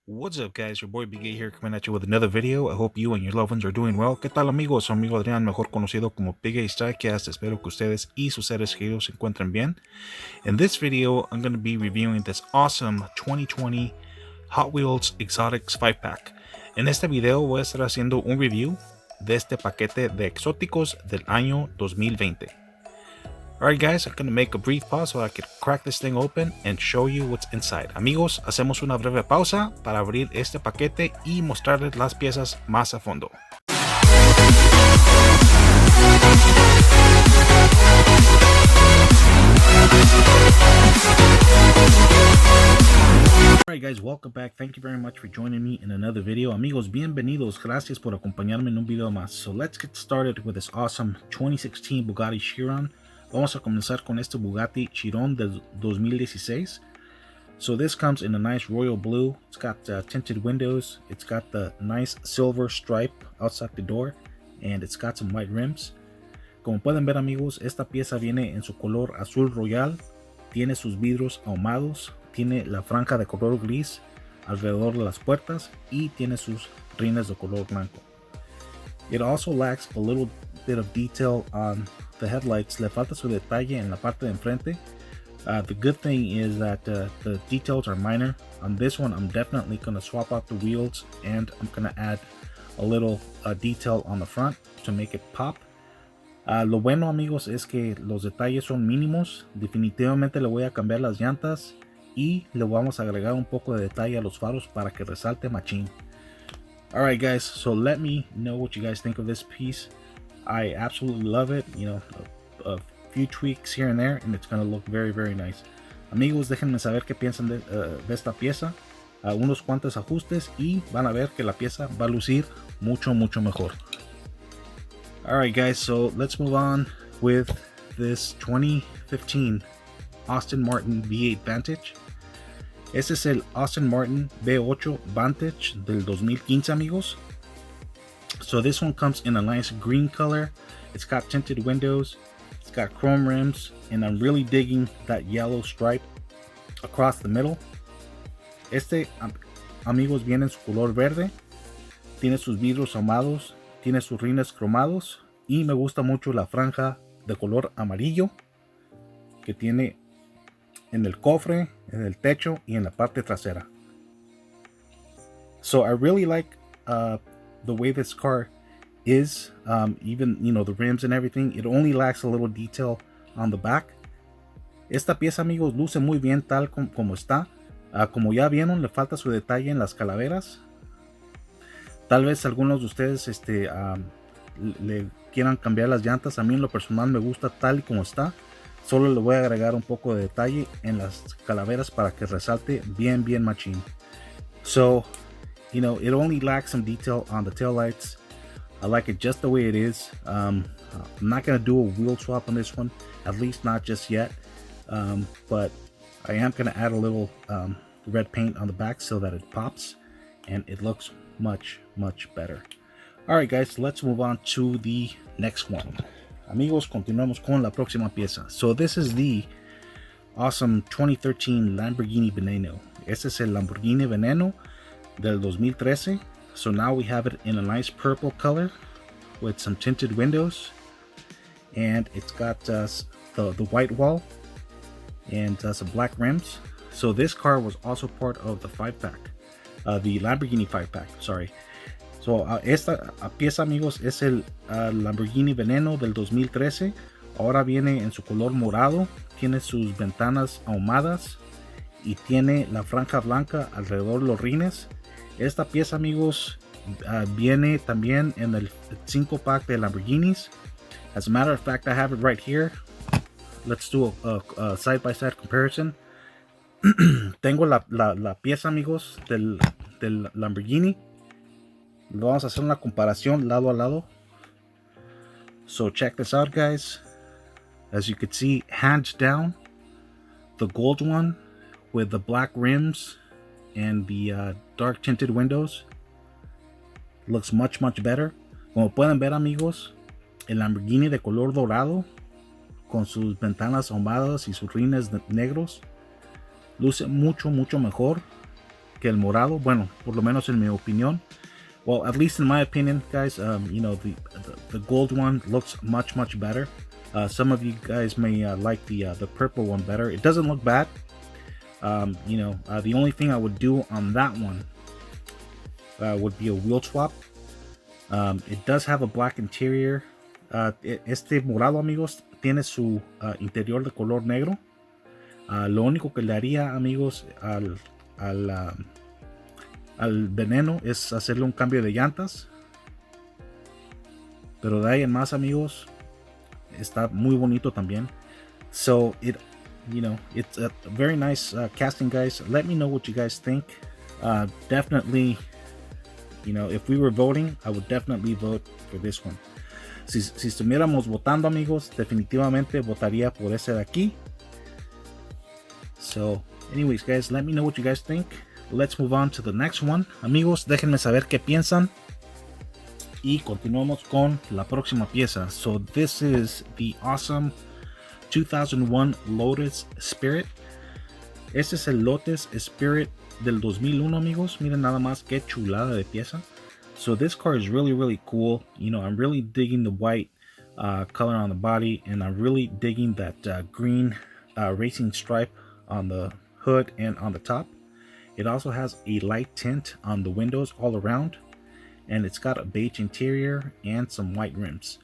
What's up, guys? Your boy Big A here coming at you with another video. I hope you and your loved ones are doing well. ¿Qué tal, amigos? Su amigo Adrián, mejor conocido como Big A's Diecast. Espero que ustedes y sus seres queridos se encuentren bien. In this video, I'm going to be reviewing this awesome 2020 Hot Wheels Exotics 5-pack. En este video voy a estar haciendo un review de este paquete de Exoticos del año 2020. Alright guys, I'm going to make a brief pause so I can crack this thing open and show you what's inside. Amigos, hacemos una breve pausa para abrir este paquete y mostrarles las piezas más a fondo. Alright guys, welcome back. Thank you very much for joining me in another video. Amigos, bienvenidos. Gracias por acompañarme en un video más. So let's get started with this awesome 2016 Bugatti Chiron. Vamos a comenzar con este Bugatti Chiron del 2016. So this comes in a nice royal blue. It's got tinted windows. It's got the nice silver stripe outside the door. And it's got some white rims. Como pueden ver, amigos, esta pieza viene en su color azul royal. Tiene sus vidrios ahumados. Tiene la franja de color gris alrededor de las puertas. Y tiene sus rines de color blanco. It also lacks a little bit of detail on the headlights. Le falta su detalle en la parte de enfrente. The good thing is that the details are minor. On this one, I'm definitely going to swap out the wheels and I'm going to add a little detail on the front to make it pop. Lo bueno, amigos, es que los detalles son mínimos. Definitivamente le voy a cambiar las llantas y le vamos a agregar un poco de detalle a los faros para que resalte machín. Alright guys, so let me know what you guys think of this piece. I absolutely love it. You know, a few tweaks here and there and it's going to look very, very nice. Amigos, déjenme saber qué piensan de esta pieza. Unos cuantos ajustes y van a ver que la pieza va a lucir mucho, mucho mejor. Alright guys, so let's move on with this 2015 Aston Martin V8 Vantage. Este es el Aston Martin V8 Vantage del 2015, amigos. So this one comes in a nice green color. It's got tinted windows. It's got chrome rims. And I'm really digging that yellow stripe across the middle. Este, amigos, viene en su color verde. Tiene sus vidrios ahumados. Tiene sus rines cromados. Y me gusta mucho la franja de color amarillo que tiene en el cofre, en el techo y en la parte trasera. So I really like the way this car is, even, you know, the rims and everything. It only lacks a little detail on the back. Esta pieza, amigos, luce muy bien tal como está. Como ya vieron, le falta su detalle en las calaveras. Tal vez algunos de ustedes le quieran cambiar las llantas. A mí en lo personal me gusta tal y como está. Solo le voy a agregar un poco de detalle en las calaveras para que resalte bien, bien machín. So, you know, it only lacks some detail on the tail lights. I like it just the way it is. I'm not going to do a wheel swap on this one, at least not just yet. But I am going to add a little red paint on the back so that it pops and it looks much, much better. Alright guys, let's move on to the next one. Amigos, continuamos con la próxima pieza. So this is the awesome 2013 Lamborghini Veneno. Este es el Lamborghini Veneno del 2013. So now we have it in a nice purple color with some tinted windows. And it's got the white wall and some black rims. So this car was also part of the 5-pack. The Lamborghini 5-pack, sorry. So esta pieza, amigos, es el Lamborghini Veneno del 2013. Ahora viene en su color morado. Tiene sus ventanas ahumadas. Y tiene la franja blanca alrededor de los rines. Esta pieza, amigos, viene también en el 5-pack de Lamborghinis. As a matter of fact, I have it right here. Let's do a side-by-side comparison. Tengo la pieza, amigos, del Lamborghini. Vamos a hacer una comparación lado a lado. So check this out, guys. As you can see, hands down, the gold one with the black rims and the dark tinted windows looks much, much better. Como pueden ver, amigos, el Lamborghini de color dorado con sus ventanas ahumadas y sus rines negros luce mucho, mucho mejor que el morado. Bueno, por lo menos en mi opinión. Well, at least in my opinion, guys, you know, the gold one looks much better. Some of you guys may like the purple one better. It doesn't look bad. You know, the only thing I would do on that one would be a wheel swap. It does have a black interior. Este morado, amigos, tiene su interior de color negro. Lo único que le haría, amigos, al Veneno es hacerle un cambio de llantas, pero de ahí en más, amigos, está muy bonito también. So it, you know, it's a very nice casting, guys. Let me know what you guys think. Definitely, you know, if we were voting, I would definitely vote for this one. Si estuviéramos votando, amigos, definitivamente votaría por ese de aquí. So anyways, guys, let me know what you guys think. Let's move on to the next one. Amigos, déjenme saber qué piensan y continuamos con la próxima pieza. So this is the awesome 2001 Lotus Spirit. Este es el Lotus Spirit del 2001, amigos. Miren nada más qué chulada de pieza. So this car is really cool. You know, I'm really digging the white color on the body, and I'm really digging that green racing stripe on the hood and on the top. It also has a light tint on the windows all around, and it's got a beige interior and some white rims.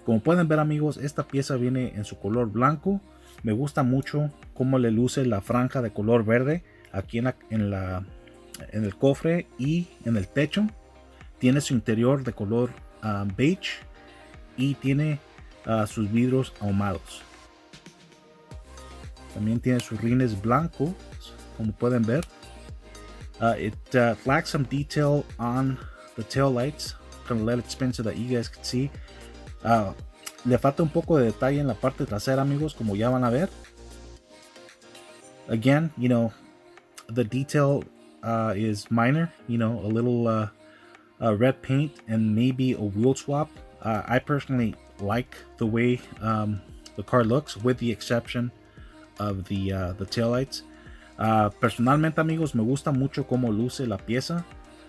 Como pueden ver, amigos, esta pieza viene en su color blanco. Me gusta mucho cómo le luce la franja de color verde aquí en el cofre y en el techo. Tiene su interior de color beige y tiene sus vidrios ahumados. También tiene sus rines blancos, como pueden ver. It lacks some detail on the tail lights. Gonna let it spin so that you guys can see. Le falta un poco de detalle en la parte trasera, amigos, como ya van a ver. Again, you know, the detail is minor. You know, a little red paint and maybe a wheel swap. I personally like the way the car looks, with the exception of the taillights. Personalmente, amigos, me gusta mucho cómo luce la pieza.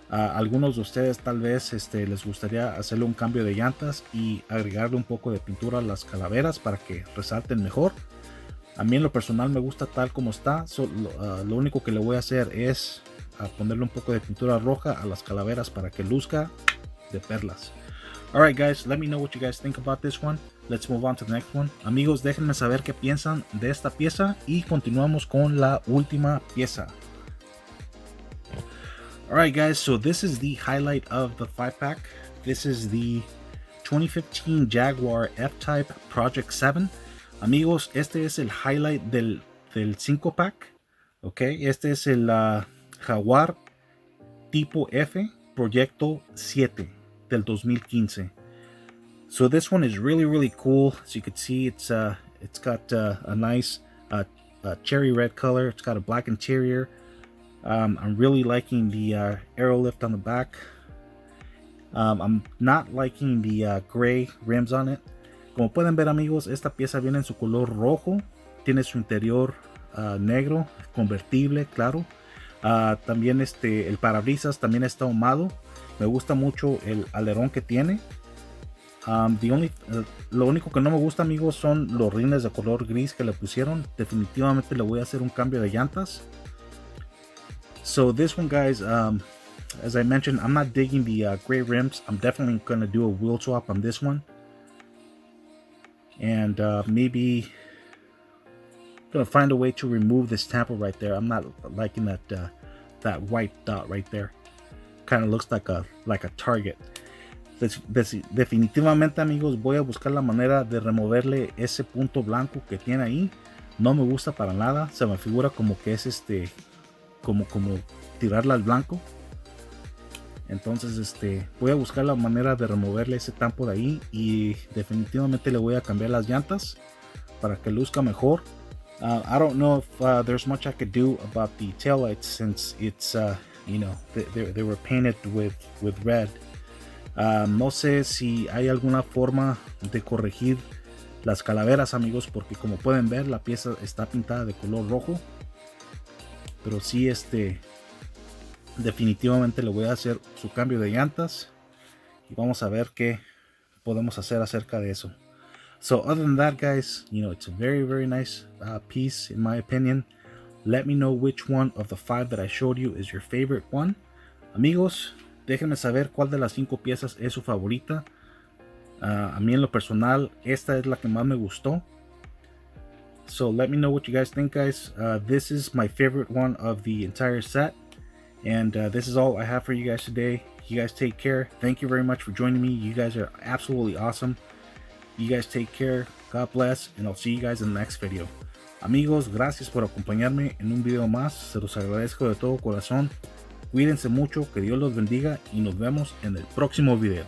Algunos de ustedes tal vez les gustaría hacerle un cambio de llantas y agregarle un poco de pintura a las calaveras para que resalten mejor. A mí en lo personal me gusta tal como está. Lo único que le voy a hacer es ponerle un poco de pintura roja a las calaveras para que luzca de perlas. Alright, guys, let me know what you guys think about this one. Let's move on to the next one. Amigos, déjenme saber qué piensan de esta pieza y continuamos con la última pieza. Alright, guys, so this is the highlight of the 5-pack. This is the 2015 Jaguar FType Project 7. Amigos, este es el highlight del 5-pack. Ok, este es el Jaguar tipo F Proyecto 7 del 2015. So this one is really cool. As you can see, it's got a nice cherry red color. It's got a black interior. I'm really liking the aero lift on the back. I'm not liking the gray rims on it. Como pueden ver, amigos, esta pieza viene en su color rojo. Tiene su interior negro, convertible, claro. También el parabrisas también está ahumado. Me gusta mucho el alerón que tiene. Lo único que no me gusta, amigos, son los rines de color gris que le pusieron. Definitivamente le voy a hacer un cambio de llantas. So this one, guys, as I mentioned, I'm not digging the gray rims. I'm definitely going to do a wheel swap on this one. And maybe gonna find a way to remove this tamper right there. I'm not liking that white dot right there. Kind of looks like a target. Definitivamente, amigos, voy a buscar la manera de removerle ese punto blanco que tiene ahí. No me gusta para nada. Se me figura como que es como tirarla al blanco. Entonces voy a buscar la manera de removerle ese tampo de ahí y definitivamente le voy a cambiar las llantas para que luzca mejor. I don't know if there's much I could do about the taillights since it's you know, they were painted with red. No sé si hay alguna forma de corregir las calaveras, amigos, porque como pueden ver la pieza está pintada de color rojo, pero sí definitivamente le voy a hacer su cambio de llantas y vamos a ver qué podemos hacer acerca de eso. So other than that, guys, it's a very nice piece in my opinion. Let me know which one of the 5 that I showed you is your favorite one. Amigos, déjenme saber cuál de las 5 piezas es su favorita. A mí en lo personal, esta es la que más me gustó. So let me know what you guys think, guys. This is my favorite one of the entire set. And this is all I have for you guys today. You guys take care. Thank you very much for joining me. You guys are absolutely awesome. You guys take care. God bless. And I'll see you guys in the next video. Amigos, gracias por acompañarme en un video más. Se los agradezco de todo corazón. Cuídense mucho. Que Dios los bendiga. Y nos vemos en el próximo video.